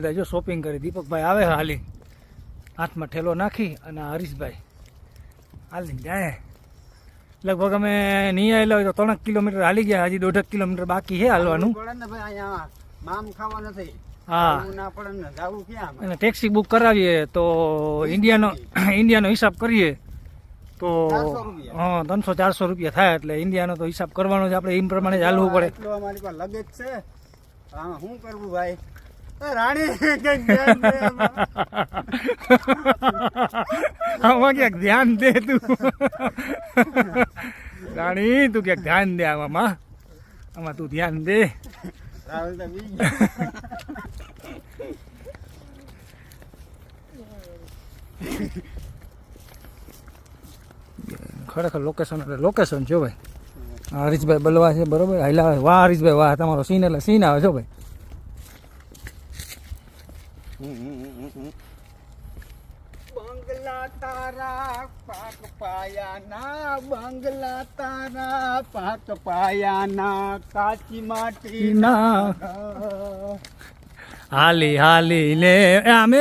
બધા જો શોપિંગ કરી. દીપકભાઈ આવે હાલી, હાથમાં ઠેલો નાખી, અને હરીશભાઈ હાલી જાય. લગભગ અમે નહીં આવેલા હોય તો 3 કિલોમીટર હાલી ગયા, હજી 1.5 કિલોમીટર બાકી છે હાલવાનું. હા, અને ટેક્સી બુક કરાવીએ તો ઇન્ડિયાનો હિસાબ કરીએ તો 300-400 રૂપિયા થાય. એટલે ઇન્ડિયાનો તો હિસાબ કરવાનો છે આપણે, એમ પ્રમાણે જ હાલવું પડે. લગેજ છે, શું કરવું ભાઈ? રાણી આમાં ક્યાંક ધ્યાન દે તું. રાણી તું ક્યાંક ધ્યાન દે આમાં તું ધ્યાન દે. ખરેખર લોકેશન એટલે લોકેશન છે ભાઈ. હરીશભાઈ બલવા છે, બરોબર. હાઈલા વાહ હરીશભાઈ વાહ, તમારો સીન એટલે સીન આવે છો ભાઈ. બંગલા તારા પાક પાયાના, બંગલા તારા પાક પાયાના, કાચી માટી ના હાલી હાલી લે આમ